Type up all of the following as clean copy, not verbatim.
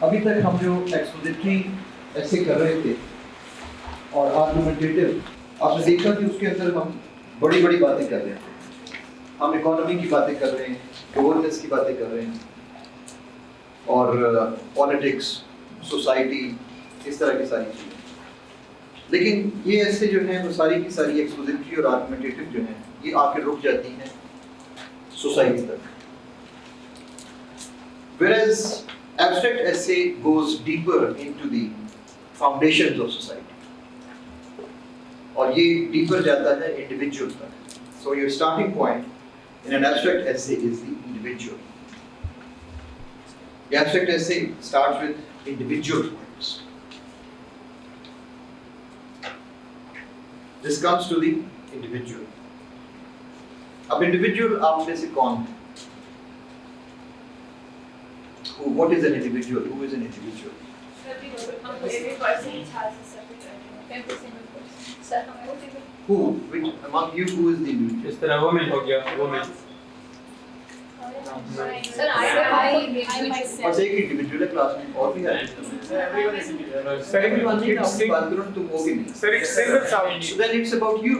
अभी तक हम जो एक्सपोजिटरी ऐसे कर रहे थे और आर्गुमेंटेटिव, आपने देखा कि उसके अंदर हम बड़ी बड़ी बातें कर रहे थे। हम इकोनॉमी की बातें कर रहे हैं, गवर्नेंस की बातें कर रहे हैं और पॉलिटिक्स, सोसाइटी, इस तरह की सारी चीज़ें। लेकिन ये ऐसे जो है वो सारी की सारी एक्सपोजिटरी और आर्गुमेंटेटिव जो है ये आके रुक जाती हैं सोसाइटी तक। Whereas abstract essay goes deeper into the foundations of society, और ये deeper जाता है individual तक. So your starting point in an abstract essay is the individual. The abstract essay starts with individual points. This comes to the individual. अब individual आप में से कौन है? What is an individual? Who is an individual? Every person has a separate identity. Every single person. Who? Which among you who is the individual? इस तरह woman हो गया, woman. Sir, I myself. बस एक individual है class में और भी है. Everyone is individual. Sir, everyone की अपनी बात करो तुम होगे नहीं. Sir, it singles out. So then it's about you.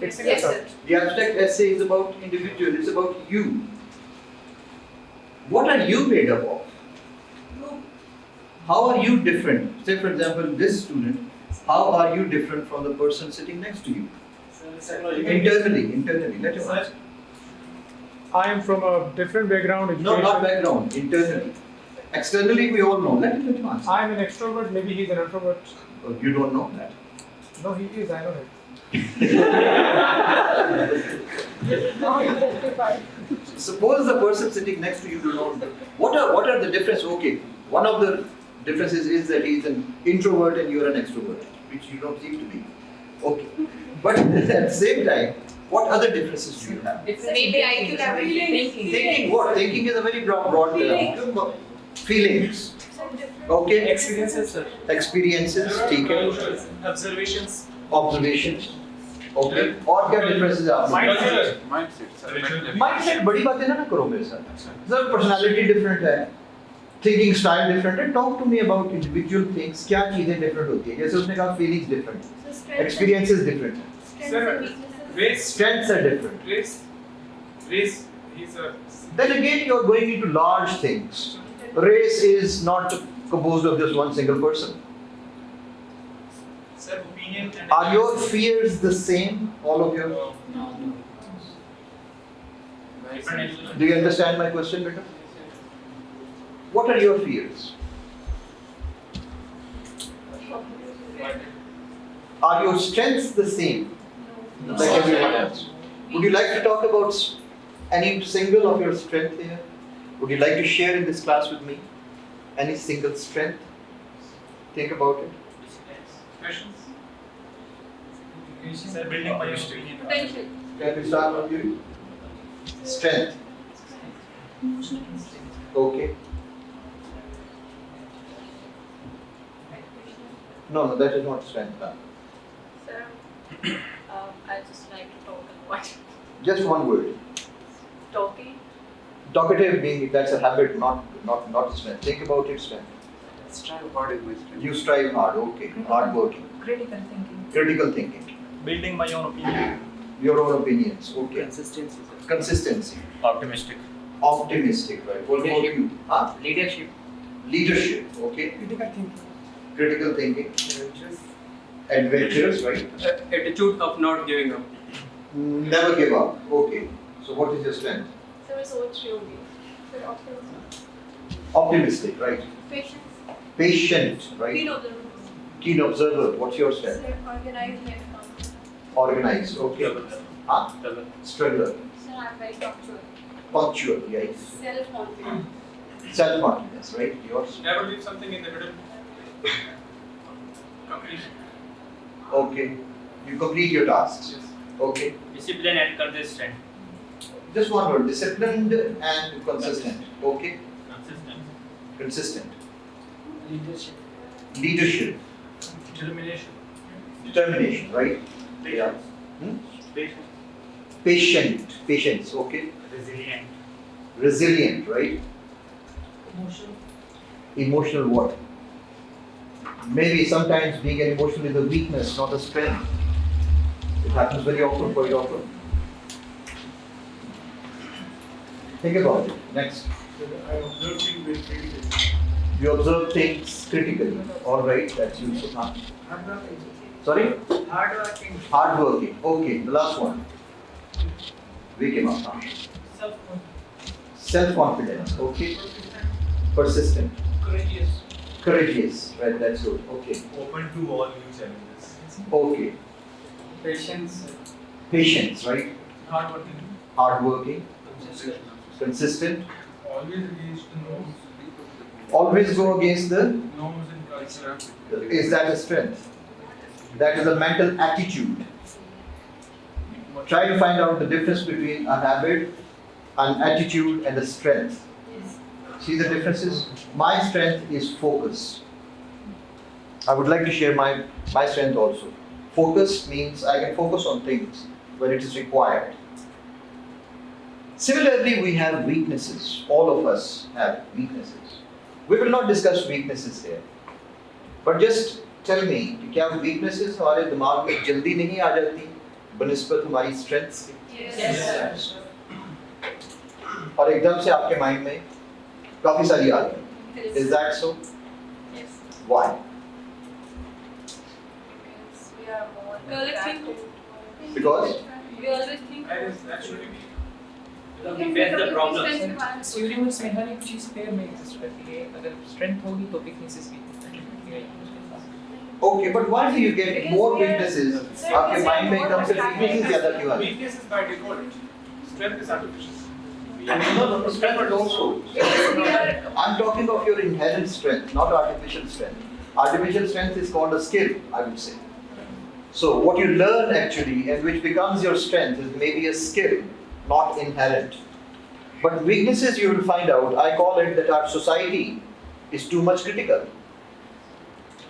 It singles Yes, out. The abstract essay is about individual. It's about you. What are you made up of? How are you different? Say for example, this student, how are you different from the person sitting next to you? Internally, let him answer. I am from a different background. No, Education. not background, internally. Externally, we all know. Let him answer. I am an extrovert. Maybe he's an introvert. Oh, you don't know that. No, he is. I know it. Suppose the person sitting next to you do not. What are the differences? Okay, one of the differences is that he is an introvert and you are an extrovert, which you don't seem to be. Okay, but at the same time, what other differences do you have? It's maybe I could have thinking. Thinking what? Thinking is a very broad term. Feelings. Okay. Experiences, sir. Experiences. ठीक है. Observations. Observations. Okay. और क्या differences हैं आपके? Mindset बड़ी बातें ना करो मेरे साथ. Sir, personality different है. Thinking style different है. Talk to me about individual things. क्या चीजें different होती हैं? जैसे उसने कहा feelings different. Experiences different. Strengths are different. Race. He's a. Then again, you are going into large things. Race is not composed of just one single person. Sir, opinion and. Are your fears the same, all of you? No. Do you understand my question, Beta? What are your fears? Are your strengths the same, like everyone else? Would you like to talk about any single of your strength here? Would you like to share in this class with me? Any single strength? Think about it. Questions. Sir, building my opinion. Potential. Can we start with you? Strength. Okay. No, that is not strength. Sir, I just like to talk a lot. Just one word. Talking. Talkative being that's a habit, not strength. Think about its strength. Strive hard is my strength. You strive hard, okay. Hard working. Critical thinking. Critical thinking. Building my own opinion. Your own opinions, okay. Consistency. Consistency. Optimistic. Optimistic, right? What about you? Huh? Leadership. Leadership, okay. Critical thinking. Critical thinking. Adventurous, right? Attitude of not giving up. Never give up, okay. So what is your strength? Sir, so three only. Sir, optimism. Optimistic, right? Patience. Patient, right? Keen observer. Keen observer. What's your strength? Sir, organized and calm. Organized, okay. Huh? Struggler. Sir, I'm very punctual. Punctual, yes. Self-confident. Self-confidence, right? Yours? Never leave something in the middle. Completion. Okay. You complete your tasks. Okay. Discipline and consistent. Just one word. Disciplined and consistent. Okay. Consistent. Consistent. Leadership. Leadership. Determination. Determination, right? Yeah. Patience. Patient. Patience, okay. Resilient. Resilient, right? emotional what? Maybe sometimes being an emotional is a weakness, not a strength. It happens very often, quite often. Think about it. Next. I observe things very critically. You observe things critically. All right, that's useful. Sorry? Hardworking. Hardworking. Okay, the last one. We came up now. Self-confidence. Okay. Persistent. Courageous. Courageous. Right, that's good. Okay. Open to all new challenges. Okay. Patience. Patience, right? Hardworking. Hardworking. Consistent. Always against the norms. Always go against the. Norms and culture. Is that a strength? That is a mental attitude. Try to find out the difference between a habit, an attitude, and a strength. See the differences? My strength is focus. I would like to share my strength also. Focus means I can focus on things when it is required. Similarly, we have weaknesses. All of us have weaknesses. We will not discuss weaknesses here. But just tell me, कि क्या weaknesses हमारे दिमाग में जल्दी नहीं आ जाती बनिस्बत हमारी strengths के? Yes. और एकदम से आपके माइंड में काफी सारी आ गई. Is that so? Yes. Why? Because we are more Collective. Because We always think That is naturally we we face the problems. इस यूनिवर्स में हर एक चीज पेयर में एग्जिस्ट करती है. अगर स्ट्रेंथ होगी तो वीकनेसेस भी okay, but why do you get more weaknesses? आपके माइंड में एकदम से weaknesses ज्यादा क्यों आ रही? Weakness is by default. Strength is artificial. No, strength also. I'm talking of your inherent strength, not artificial strength. Artificial strength is called a skill, I would say. So what you learn actually and which becomes your strength is maybe a skill, not inherent. But weaknesses you will find out, I call it that our society is too much critical.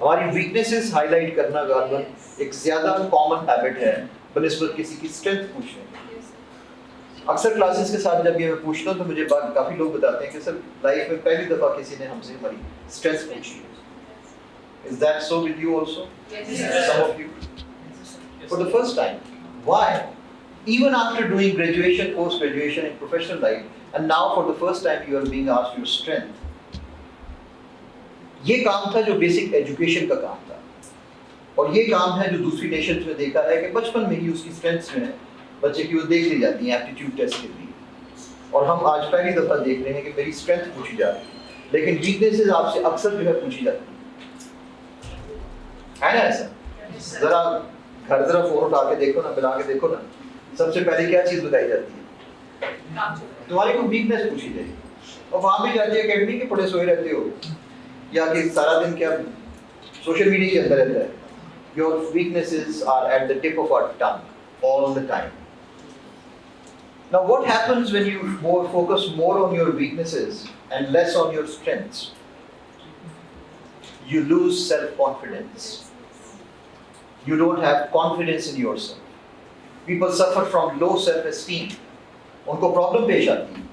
हमारी weaknesses highlight करना गार्बन एक ज़्यादा common habit है बनिस्बत किसी की strength पूछने. अक्सर classes के साथ जब ये मैं पूछता हूँ तो मुझे काफ़ी लोग बताते हैं कि सर लाइफ में पहली दफ़ा किसी ने हमसे हमारी strength पूछी है. Is that so with you also? Yes. Some of you? For the first time. Why? Even after doing graduation, post-graduation in professional life, and now for the first time you are being asked your strength. ये काम था जो basic education का काम था और ये काम है जो दूसरी नेशंस में देखा है कि बचपन में ही उसकी स्ट्रेंथ्स में बच्चे की वो देख ली जाती हैं एप्टीट्यूड टेस्ट के लिए और हम आज पहली दफ़ा देख रहे हैं कि मेरी स्ट्रेंथ पूछी जा रही है लेकिन वीकनेसेस आपसे अक्सर जो है पूछी जाती है ना ऐसा ज़रा घर ज़रा फ़ोन उठा के देखो ना मिला के देखो ना सबसे पहले क्या चीज़ बताई जाती है तुम्हारी कोई वीकनेस पूछी जाएगी और वहाँ भी जाती है अकेडमी के पड़े सोए रहते हो या कि सारा दिन क्या सोशल मीडिया के अंदर रहता है your weaknesses are at the tip of our tongue all the time. Now what happens when you focus more on your weaknesses and less on your strengths? You lose self-confidence. You don't have confidence in yourself. People suffer from low self-esteem. उनको problem पेश आती है.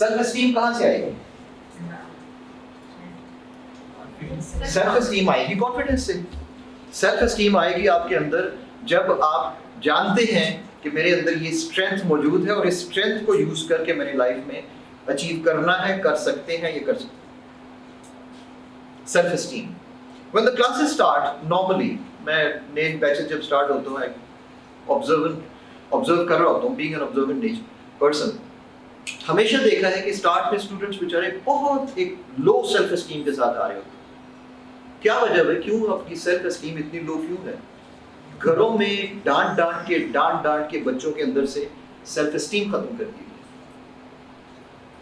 Self-esteem कहाँ से आएगी? Self esteem आएगी confidence से. Self esteem आएगी आपके अंदर जब आप जानते हैं कि मेरे अंदर ये स्ट्रेंथ मौजूद है और इस स्ट्रेंथ को यूज करके मेरी लाइफ में अचीव करना है कर सकते हैं ये कर सकते हैं. Self esteem. When the classes start normally मैं नए बैचेस जब स्टार्ट होते हैं ऑब्जर्व कर रहा होता हूँ बीइंग एन ऑब्जर्वेंट पर्सन. हमेशा देखा है कि स्टार्ट में स्टूडेंट्स बेचारे बहुत एक लो सेल्फ एस्टीम के साथ आ रहे होते हैं. क्या वजह है क्यों आपकी सेल्फ एस्टीम इतनी लो क्यों है? घरों में डांट के बच्चों के अंदर से सेल्फ एस्टीम खत्म कर दी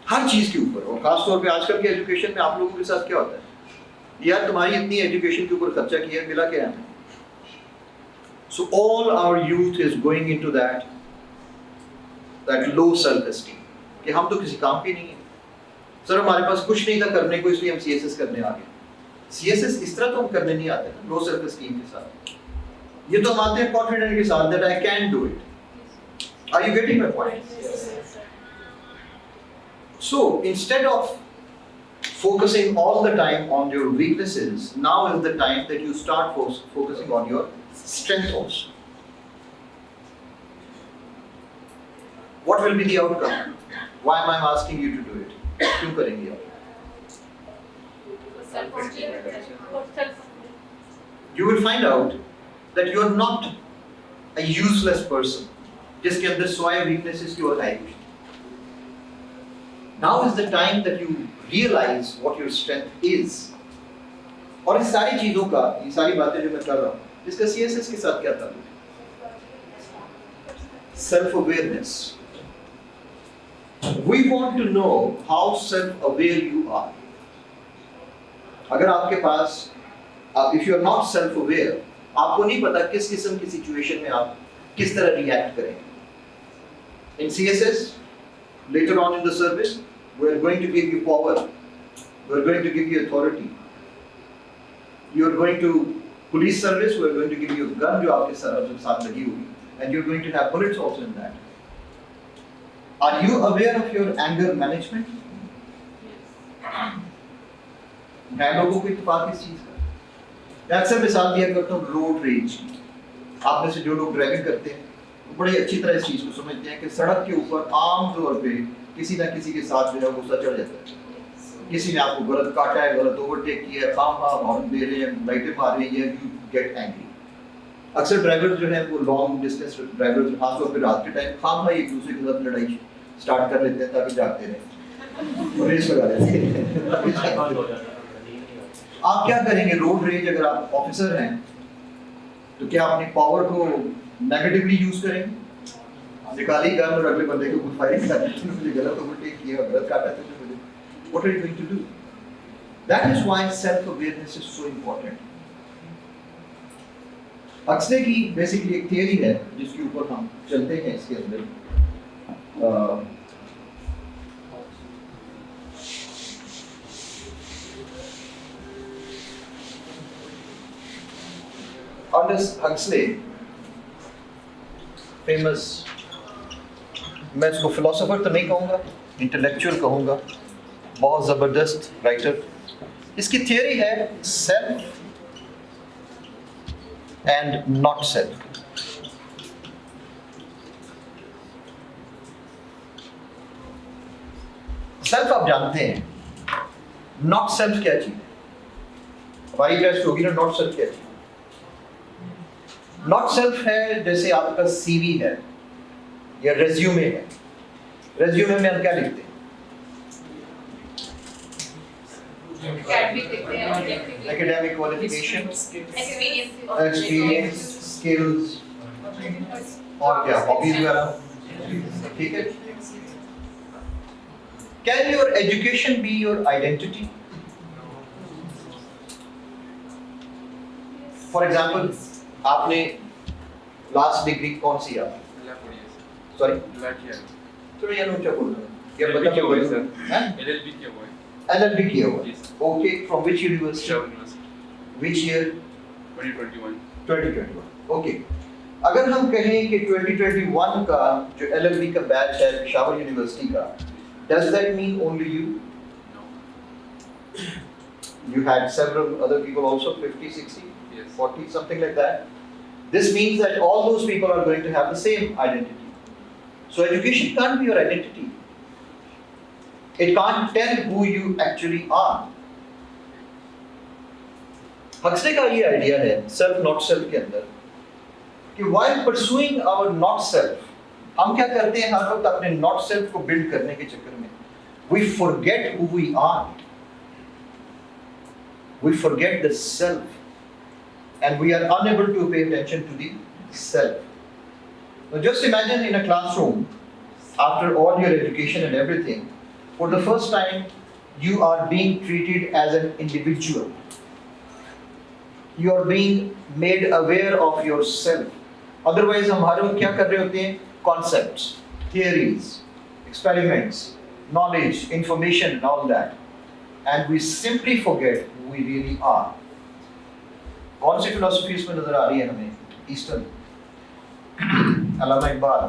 हर चीज के ऊपर और खास तौर पे आजकल के एजुकेशन में आप लोगों के साथ क्या होता है यार तुम्हारी इतनी एजुकेशन के ऊपर खर्चा किया मिला क्या है? So all our youth is going into that low self esteem कि हम तो किसी काम के नहीं है. सर हमारे पास कुछ नहीं था करने को इसलिए हम सीएसएस करने आ गए. सीएसएस इस तरह तो हम करने नहीं आते ना लो सेल्फ एस्टीम के साथ. ये तो हम आते हैं कॉन्फिडेंट के साथ that I can do it. Are you getting my point? So instead of focusing all the time on your weaknesses, now is the time that you start focusing on your strength also. What will be the outcome? Why am I asking you to do it? क्यों करेंगे आप? You will find out that you are not a useless person जिसके अंदर सोए weaknesses की और है. Now is the time that you realize what your strength is. और इस सारी चीजों का, ये सारी बातें जो मैं कर रहा हूँ, इसका CSS के साथ क्या ताल्लुक है? Self-awareness. We want to know how self-aware you are. अगर आपके पास, if you are not self-aware, आपको नहीं पता किस किस्म की सिचुएशन में आप किस तरह रिएक्ट करेंगे. In CSS, later on in the service, we are going to give you power. We are going to give you authority. You are going to police service. We are going to give you a gun जो आपके साथ लगी होगी, and you are going to have bullets also in that. Are you aware of your anger management? मैं लोगों को इत्तेफाक इस चीज का, मैं अक्सर मिसाल दिया करता हूँ रोड रेज की. आप में से जो लोग ड्राइविंग करते हैं वो बड़ी अच्छी तरह इस चीज को समझते हैं कि सड़क के ऊपर आम तौर पे किसी ना किसी के साथ जो है गुस्सा चढ़ जाता है. किसी ने आपको गलत काटा है, गलत ओवरटेक किया है, खाम हॉर्न दे रहे हैं, लाइटें मार रहे हैं, यू गेट एंग्री. अक्सर ड्राइवर जो है वो लॉन्ग डिस्टेंस ड्राइवर खासतौर पर रात के टाइम खाम एक दूसरे के साथ लड़ाई स्टार्ट कर लेते हैं ताकि जागते रहें और रेस लगा लेते हैं. आप क्या करेंगे रोड रेज? अगर आप ऑफिसर हैं तो क्या अपनी पावर को नेगेटिवली यूज करेंगे? निकाली गन और अगले बंदे के ऊपर फायरिंग कर दी, मुझे गलत ओवरटेक किया, गलत काटा तो मुझे, what are you going to do? That is why self-awareness is so important. अक्सर की बेसिकली एक थियरी है जिसके ऊपर हम चलते हैं इसके अंदर. Aldous Huxley, famous, मैं इसको फिलोसोफर तो नहीं कहूँगा, इंटेलेक्चुअल कहूँगा, बहुत ज़बरदस्त राइटर. इसकी थियरी है self and not self. Self आप जानते हैं, नॉट सेल्फ क्या चीज है? हमारी टेस्ट होगी ना, नॉट सेल्फ क्या चीज? नॉट सेल्फ है जैसे आपका सीवी है या रेज्यूमे है. रेज्यूमे में हम क्या लिखते हैं? Academic qualifications, experience, skills और क्या hobbies वगैरह. ठीक है. Can your education be your identity? For example, आपने लास्ट डिग्री कौन सी आपने? सॉरी थोड़ा ये ऊंचा बोलो. ये बता क्या बोले सर? LLB किया हुआ है. LLB किया हुआ है. Okay, from which university? Which year? 2021. Okay. अगर हम कहें कि 2021 का जो LLB का बैच है पेशावर यूनिवर्सिटी का, does that mean only you? No. You had several other people also, 50, 60? 40, something like that. This means that all those people are going to have the same identity. So education can't be your identity. It can't tell who you actually are. Huxley का ये idea है self not self के अंदर कि while pursuing our not self, हम क्या करते हैं हर वक्त अपने not self को build करने के चक्कर में we forget who we are. We forget the self. And we are unable to pay attention to the self. Now just imagine in a classroom, after all your education and everything, for the first time, you are being treated as an individual. You are being made aware of yourself. Otherwise, हम हर वक्त क्या कर रहे होते हैं? Concepts, theories, experiments, knowledge, information, and all that. And we simply forget who we really are. कौन सी philosophy इसमें नजर आ रही है हमें? ईस्टर्न, अल्लामा इकबाल,